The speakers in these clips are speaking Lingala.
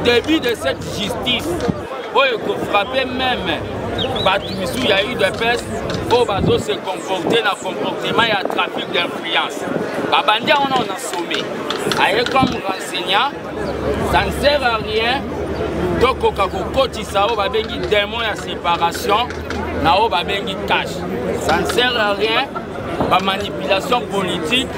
début de cette justice, il faut frapper même. Il y a eu des personnes qui se comporter dans le comportement et le trafic d'influence. Babandi, on a sommé. Comme enseignant, ça ne sert à rien. Donc, on a des démons de séparation, on a des cash. Ça ne sert à rien. La manipulation politique,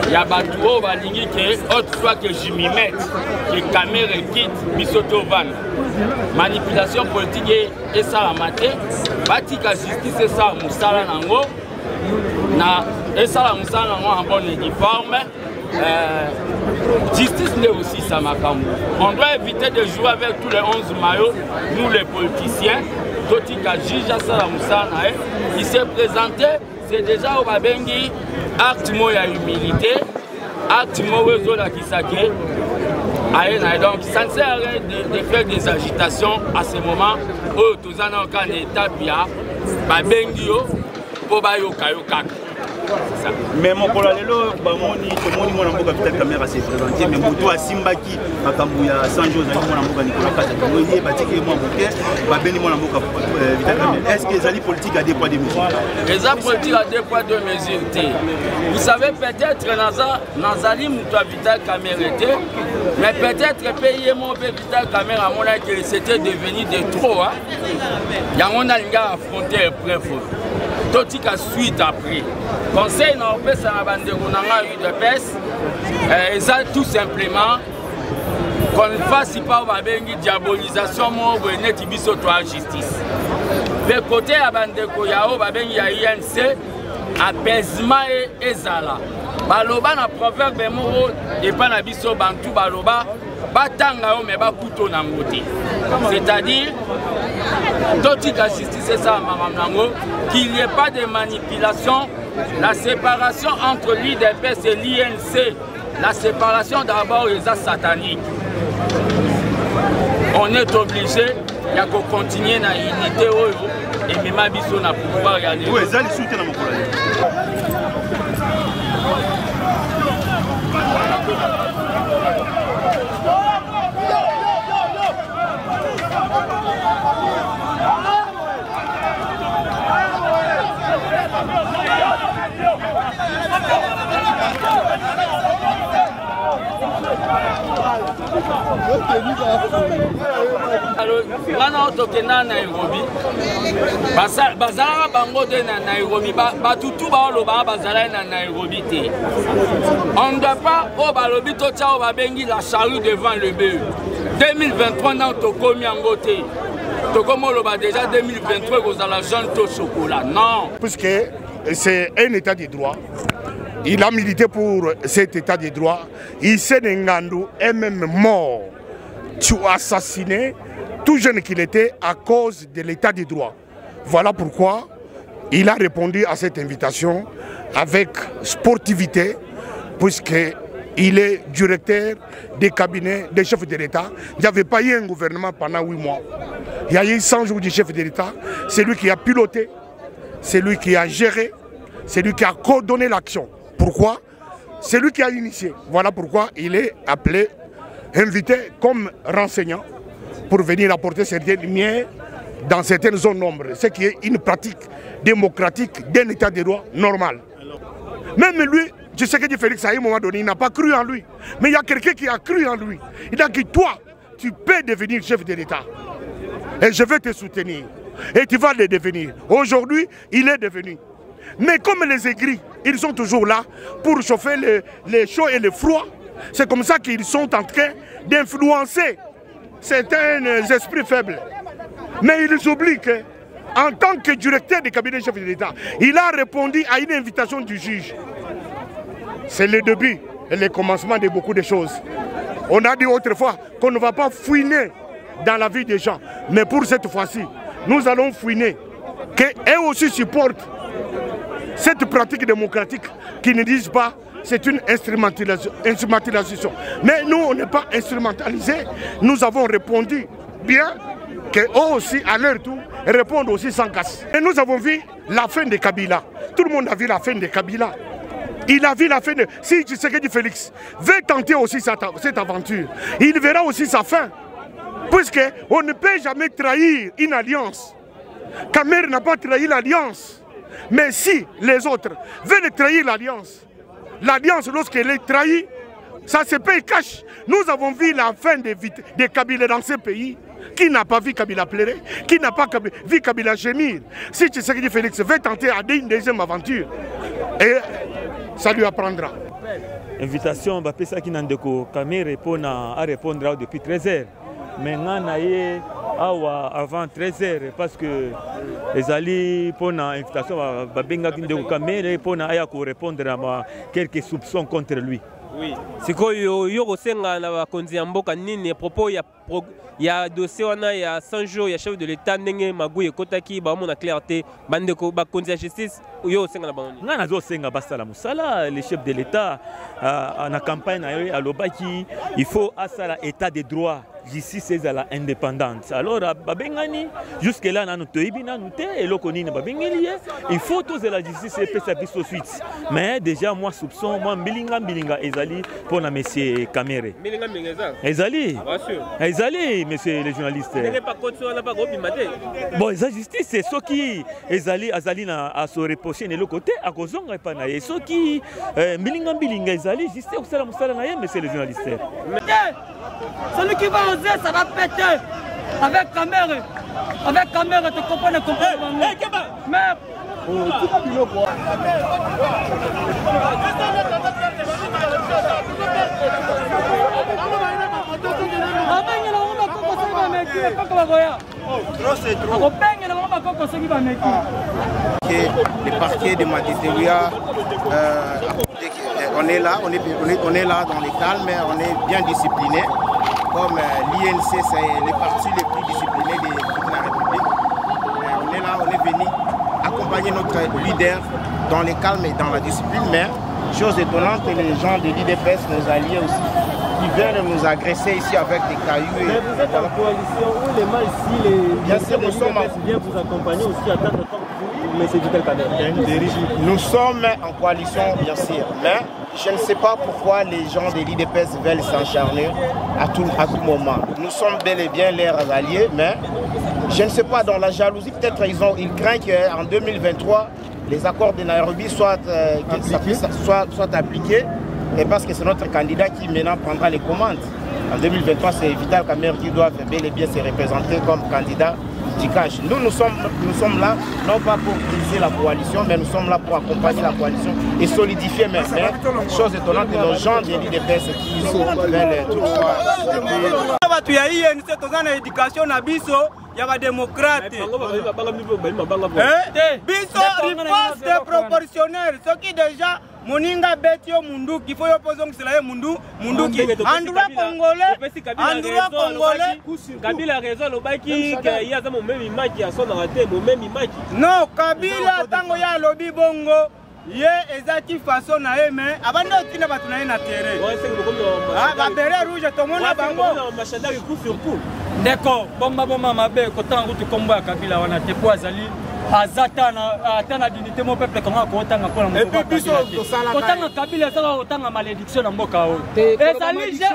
il y a des gens qui autrefois que je m'y mette, que les caméras quittent, Bisotovan. Manipulation politique et ça la maté, Batika justice et ça Moussala Nango, et ça la Moussala Nango en bonne uniforme. Justice n'est aussi ça Makambo. On doit éviter de jouer avec tous les 11 maillots, nous les politiciens. Totika juge ça la Moussala, il s'est présenté. C'est déjà au Babengi, acte moya humilité, acte moya qui s'acquiert. Donc ça ne sert à rien de faire des agitations à ce moment où tous en ont qu'un état bien, Babengi pour Bayoka. Mais mon polalelo, Bamoni, tout le monde mon amboka peut-être caméra s'est présenté, mais Moto a Simbaki, Makambuya, Sanjo, mon amboka Nicolas Kata, Mounier, Batiki, mon bouquet, Babeni, mon amboka Vital Caméra. Est-ce que les alliés politiques a deux poids deux mesures? Les alliés politiques a deux poids deux mesures. Vous savez peut-être que Nazali Moutoua Vital Caméra, mais peut-être payer mon Vital Caméra, à mon avis, que c'était devenu de trop. Il y a un gars affronté l'épreuve. Tout a suite après. Conseil n'a pas ça la bande de de peste. Et ça tout simplement qu'on ne fasse pas une diabolisation ou une justice. De côté la bande de Koyao, il y a INC, apaisement et zala. Baloba na proverbe moro et pas na biso bantu baloba batanga o me ba kuto na ngote. C'est-à-dire totika justice c'est ça maman nango qu'il n'y ait pas de manipulation, la séparation entre l'IDPS et l'INC, la séparation d'abord les sataniques. On est obligé de continuer dans l'unité et même à biso na pouvoir y aller. Oui, ça les soutient dans mon collègue. Alors, on tokena Nairobi. Bazala bango de Nairobi. Batutu ba oloba bazala na Nairobi te. On ne doit pas au balobi tocha au babengi la charrue devant le bœuf. 2023 dans Tokomi Angote. Tokomo loba déjà 2023 aux la jaune to chocolat. Non. Puisque c'est un état de droit. Il a milité pour cet état de droit. Il s'est Ngandou est même mort. Tu as assassiné tout jeune qu'il était à cause de l'état de droit. Voilà pourquoi il a répondu à cette invitation avec sportivité, puisqu'il est directeur des cabinets des chefs de l'État. Il n'y avait pas eu un gouvernement pendant 8 mois. Il y a eu 100 jours du chef de l'État. C'est lui qui a piloté, c'est lui qui a géré, c'est lui qui a coordonné l'action. Pourquoi? C'est lui qui a initié. Voilà pourquoi il est appelé, invité comme renseignant pour venir apporter certaines lumières dans certaines zones d'ombre, ce qui est une pratique démocratique d'un état de droit normal. Même lui, je sais que Félix à un moment donné, il n'a pas cru en lui. Mais il y a quelqu'un qui a cru en lui. Il a dit, toi, tu peux devenir chef de l'État. Et je vais te soutenir. Et tu vas le devenir. Aujourd'hui, il est devenu. Mais comme les aigris, ils sont toujours là pour chauffer les chauds et les froids. C'est comme ça qu'ils sont en train d'influencer certains esprits faibles. Mais ils oublient qu'en tant que directeur du cabinet chef de l'État, il a répondu à une invitation du juge. C'est le début et le commencement de beaucoup de choses. On a dit autrefois qu'on ne va pas fouiner dans la vie des gens. Mais pour cette fois-ci, nous allons fouiner qu'eux aussi supportent cette pratique démocratique qui ne disent pas c'est une instrumentalisation. Mais nous, on n'est pas instrumentalisés. Nous avons répondu bien qu'eux aussi, à leur tour, répondent aussi sans casse. Et nous avons vu la fin de Kabila. Tout le monde a vu la fin de Kabila. Il a vu la fin de... Si Tshisekedi Félix veut tenter aussi cette aventure, il verra aussi sa fin. Puisqu'on ne peut jamais trahir une alliance. Kamer n'a pas trahi l'alliance. Mais si les autres veulent trahir l'alliance, lorsqu'elle est trahie, ça se paye cash. Nous avons vu la fin de Kabila dans ce pays. Qui n'a pas vu Kabila pleurer? Qui n'a pas vu Kabila gémir? Si Tshisekedi Félix veut tenter à une deuxième aventure, et ça lui apprendra. Invitation, ça qui n'a répondre depuis 13h. Maintenant, avant 13h, parce que les alliés pour l'invitation, pour répondre à quelques soupçons contre lui. Oui. C'est quoi le propos il y a dossier il y a 100 jours il y a chef de l'État ndenge magouye kotaki ba mona clarté bandeko ba konzi justice yo senga na bango nga nazo senga basala musala le chef de l'État en campagne à l'obaki il faut asala état de droit justice c'est la indépendante alors babengani jusque là nanu toyibi nanu te eloko nini babengeli il faut tous la justice et pesa biso suite mais déjà moi soupçon moi mbilinga ezali pour na monsieur Kamere ezali ezali monsieur les journalistes bon la justice c'est ce qui ezali na à se reprocher de l'autre côté à kozonga pa na ye ce qui mbilinga ezali justice osala musala na ye monsieur les journalistes. Celui qui va oser, ça va péter. Avec caméra. Avec caméra, tu comprends le comportement. Merde. Le parquet de Matiteria, on est là, on est là dans les calmes, mais on est bien discipliné. Comme l'INC, c'est les partis les plus disciplinés de toute la République. On est là, on est venu accompagner notre leader dans les calmes et dans la discipline, mais chose étonnante, les gens de l'IDPS, nos alliés aussi, qui viennent nous agresser ici avec des cailloux. Mais vous êtes en coalition où les mains ici, les bien sûr, nous sommes viennent vous accompagner aussi à temps de temps vous, mais c'est du tel Nous sommes en coalition, bien sûr, mais je ne sais pas pourquoi les gens de l'IDPS veulent s'encharner à tout moment. Nous sommes bel et bien leurs alliés, mais je ne sais pas, dans la jalousie, peut-être ils craignent qu'en 2023, les accords de Nairobi soient appliqués, et parce que c'est notre candidat qui maintenant prendra les commandes. En 2023, c'est Vital Kamerhe qui doit bel et bien se représenter comme candidat du cash. Nous sommes là, non pas pour briser la coalition, mais nous sommes là pour accompagner la coalition et solidifier même. Chose étonnante, nos gens de l'IDPS qui veulent toutefois. Il y a une éducation à Bisso. Il y a des démocrates. Bisso riposte déproportionnelle. Ce qui déjà, Moninga Betio Mundu, qui faut opposer que Mundu qui. En droit congolais. Kabila a raison, le bac qui y a mon même image qui a son arrêté, mon même image. Non, Kabila, tango ya lobby bongo. Ye ezaki façon na mais avant de kina batu na na terrain. Ah ba beret rouge to mona bango. Machada coup sur coup. D'accord, bomba mabe kotan route kombo ya Kabila wana te po azali azata na dignité mon peuple comment kotanga ko na mboka. Kotanga Kabila sala kotanga malédiction na mboka o. Ezali je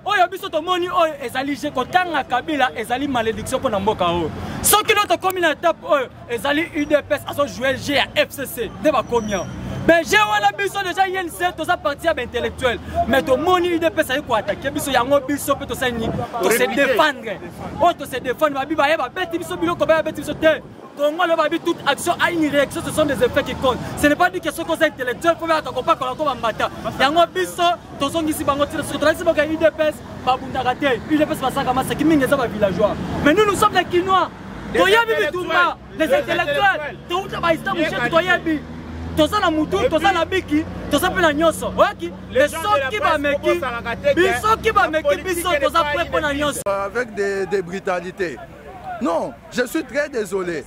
oyo biso to moni oyo ezali je kotanga Kabila ezali malédiction ko na mboka o. Soki notre commune étape oyo ezali UDPS aso jouer G à FCC de ba combien. Mais j'ai wala biso déjà INC to sa partie intellectuelle mais to moni UDPS ay ko attaquer biso yango biso pe to sa ni to se défendre. O to se défendre ba biba yeba beti biso biloko ba beti biso te. Congo le babi toute action a une réaction, ce sont des effets qui comptent. Ce n'est pas dit que ce qu'on est intellectuel, il faut faire qu'on parle comme un bata. Yango biso to songi si bango tire sur trace ba UDPS ba bundagate UDPS ba saka masa kimi ngeza ba villageois. Mais nous sommes des Kinois. Toyabi bitumba les intellectuels. To ba ista muche toyabi. Toza na mutu, toza na biki, toza pe na nyoso. Oki les soki ba meki. Biso ki ba meki biso toza prêt pour na nyoso. Avec des brutalités. Non, je suis très désolé.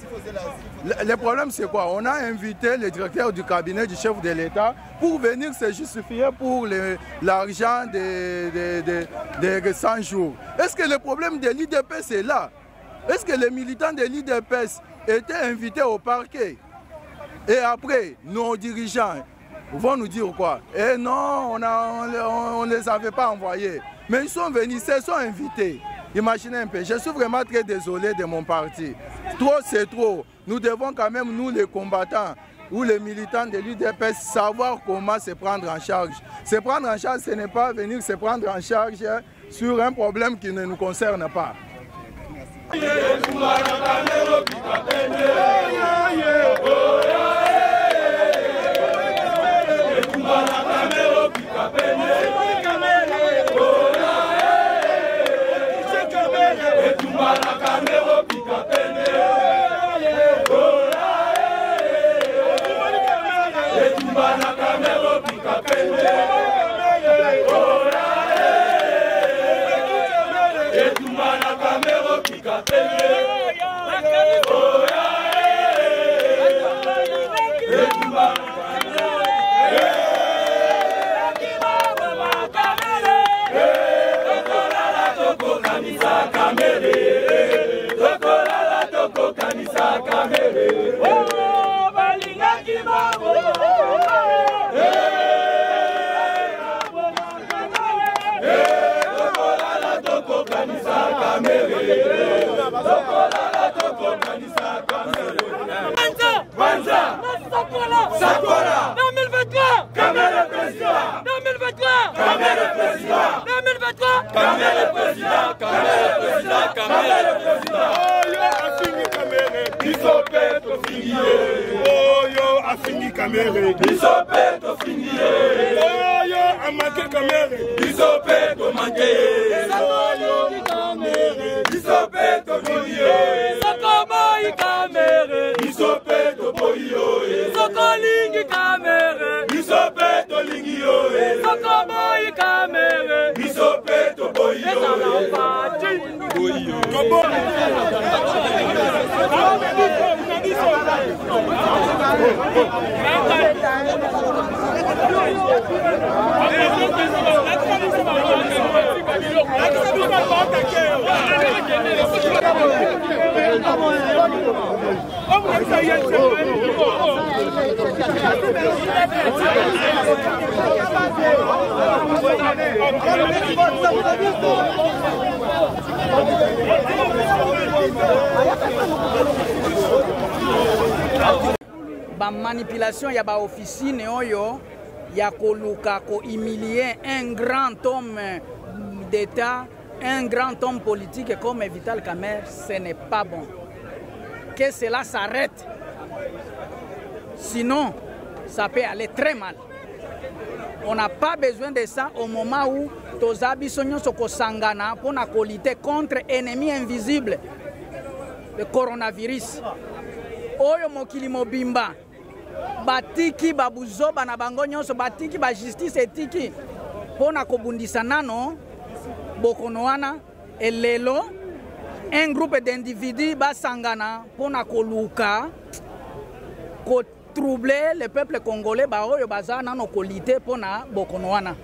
Le problème c'est quoi? On a invité le directeur du cabinet du chef de l'État pour venir se justifier pour l'argent des 100 jours. Est-ce que le problème de l'IDPS est là? Est-ce que les militants de l'IDPS étaient invités au parquet? Et après, nos dirigeants vont nous dire quoi? Eh non, on ne les avait pas envoyés. Mais ils sont venus, ils se sont invités. Imaginez un peu, je suis vraiment très désolé de mon parti. Trop c'est trop. Nous devons quand même, nous les combattants ou les militants de l'UDPS, savoir comment se prendre en charge. Se prendre en charge, ce n'est pas venir se prendre en charge sur un problème qui ne nous concerne pas. Sakola 2023 Kamere président 2023 Kamere président 2023 Kamere président Kamere président Kamere président Oyo afingi Kamere Bisopeto fingiye Oyo afingi Kamere Bisopeto fingiye Oyo amake Kamere Bisopeto manke Oyo Kamere Bisopeto fingiye Sokomoi Kamere Bisopeto boyo Sokolingi Kamere Bisopeto lingio Sokomoi Kamere Bisopeto boyo ba manipulation ya ba officine oyo ya koluka ko humilier un grand homme d'État, un grand homme politique comme Vital Kamerhe, ce n'est pas bon. Que cela s'arrête. Sinon, ça peut aller très mal. On n'a pas besoin de ça au moment où Tozabi Sonyo Soko Sangana pour lutter contre ennemi invisible, le coronavirus. Oyo mokili mobimba. Batiki babuzo bana bango nyonso batiki ba justice etiki pona kobundisa nano bokono wana elelo un groupe d'individus basangana pona koluka ko troubler le peuple congolais ba oyo baza nano kolite pona bokono wana.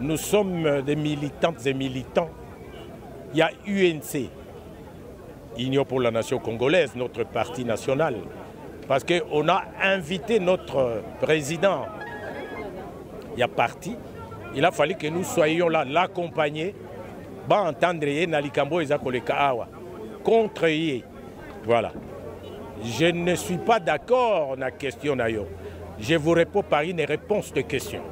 Nous sommes des militantes et militants. Il y a UNC, Union pour la Nation Congolaise, notre parti national, parce qu'on a invité notre président. Il y a parti. Il a fallu que nous soyons là, l'accompagner, entendre Nalikambo et Zakoleka Awa, contre Yé. Voilà. Je ne suis pas d'accord dans la question d'ailleurs. Je vous réponds par une réponse de question.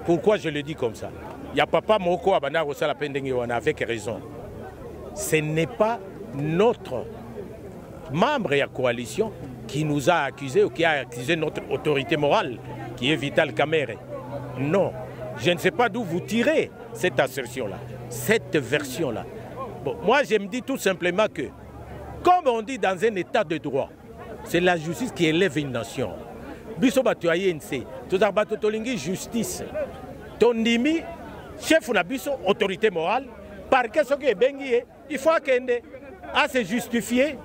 Pourquoi je le dis comme ça? Il y a papa Moko Abana Rosala Pendengewana avec raison. Ce n'est pas notre membre et la coalition qui nous a accusés ou qui a accusé notre autorité morale, qui est Vital Kamerhe. Non. Je ne sais pas d'où vous tirez cette assertion-là, cette version-là. Bon, moi, je me dis tout simplement que, comme on dit dans un état de droit, c'est la justice qui élève une nation. Biso batuaye nse, tozabato tolingi justice. Tondimi, chef na biso, autorité morale, parce que ce qui est bengi, il faut qu'elle a se justifier,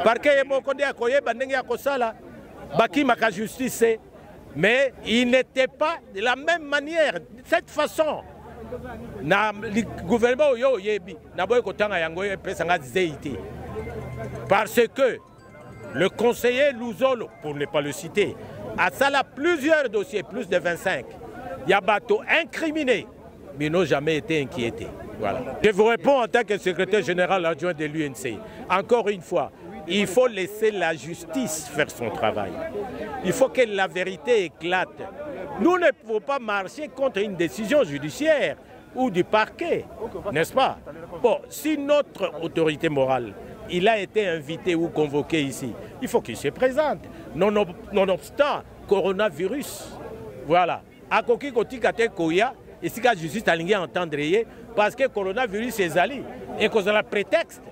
parce que mon condé a koye bandenge a kosala, baki maka justice, Mais il n'était pas de la même manière, de cette façon. Le gouvernement parce que le conseiller Louzolo, pour ne pas le citer, a salé plusieurs dossiers, plus de 25. Il y a bateau incriminés, mais ils n'ont jamais été inquiétés. Voilà. Je vous réponds en tant que secrétaire général adjoint de l'UNC. Encore une fois, il faut laisser la justice faire son travail. Il faut que la vérité éclate. Nous ne pouvons pas marcher contre une décision judiciaire ou du parquet, n'est-ce pas? Bon, si notre autorité morale, il a été invité ou convoqué ici, il faut qu'il se présente. Nonobstant, coronavirus. Voilà. À Koki Kotikate Koya, et si la justice a entendre, parce que coronavirus est allé, et qu'on a prétexte.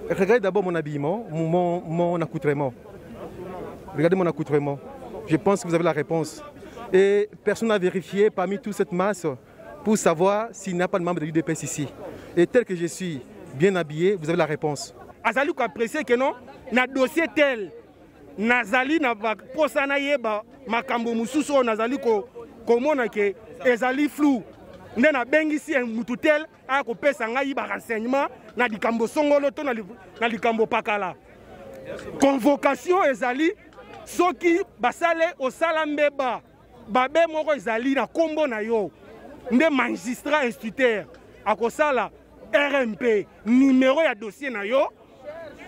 Regardez d'abord mon habillement, mon accoutrement. Regardez mon accoutrement. Je pense que vous avez la réponse. Et personne n'a vérifié parmi toute cette masse pour savoir s'il n'y a pas de membre de l'UDPS ici. Et tel que je suis bien habillé, vous avez la réponse. Azali ko apprécier que non, na dossier tel, nazali na posana yeba makambo mususu nazali ko komona ke ezali flou. Nde na bengisi mutu tel a ko pesa ngai ba renseignement na likambo songolo to na likambo pakala. Convocation ezali soki basale osala mbeba babe moko ezali na kombo na yo. Nde magistrat instituteur akosala RMP numéro ya dossier na yo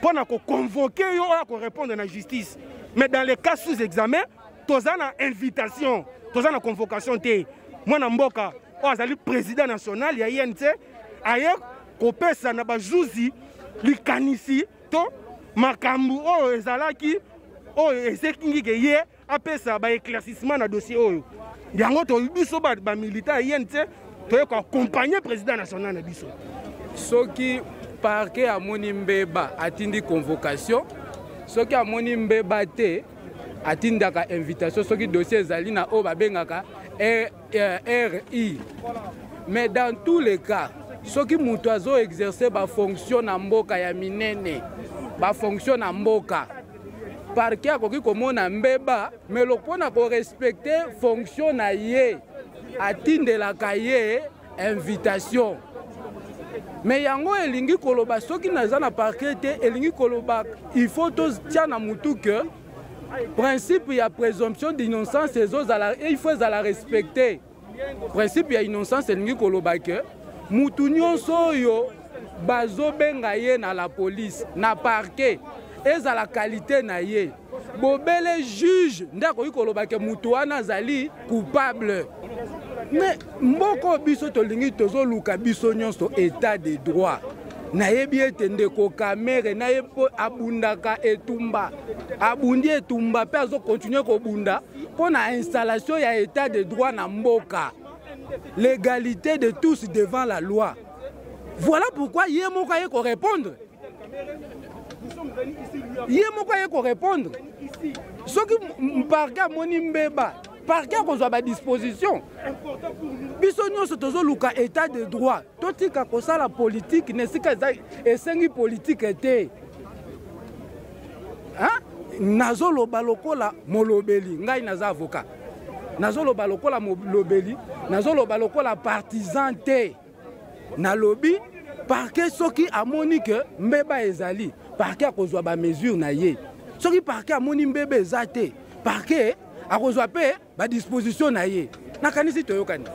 pour convoquer yo pour répondre à la justice. Mais dans les cas sous examen, tous ana invitation, tous ana convocation té. Moi na mboka, azali président national ya INC, ailleurs ko pesa na ba juzi likanisi to makambu o ezalaki o esekingi ke ye apesa ba éclaircissement na dossier oyo. Yango to biso ba militaire INC to ko accompagner président national na biso. Soki parquet a moni mbeba atindi convocation, soki a moni mbeba te atindaka invitation, soki dossier ezali na o babengaka RI. Mais dans tous les cas, soki mutu azo exercer ba fonction na mboka ya minene, ba fonction na mboka, parquet akoki komona mbeba, mais lokona ko respecter fonction na ye, atindelaka ye invitation. Mais yango elingi koloba soki naza na parquet te elingi koloba il faut tous tia na mutu que principe ya présomption d'innocence il faut la respecter. Principe ya innocence elingi koloba que mutu nyonso yo bazo benga ye na la police na parquet ezala qualité na ye bobele juge ndako koloba que mutu wana zali coupable. Mais mboko biso tolingi tozo luka biso nyonso état de droit. Na yebi etende ko kamere na yepo abundaka etumba. Abundi etumba pe azo continuer ko bunda pour na installation ya état de droit na mboka. L'égalité de tous devant la loi. Voilà pourquoi yemo ka yeko répondre. Yemo ka yeko répondre. Soki mparka moni mbeba parquet qu'on soit à disposition. Bisognos tozo luka état de droit. Totika kosa la politique ne sika esengi politique était. Hein? Nazolo balokola molobeli ngai naza avocat. Nazolo balokola molobeli, nazolo balokola partisan te. Na lobby parquet soki amoni que mbeba ezali, parquet kozwa ba mesure na ye. Soki parquet amoni mbeba ezate, parquet a reçu ba disposition na ye. Na kanisi toyokani.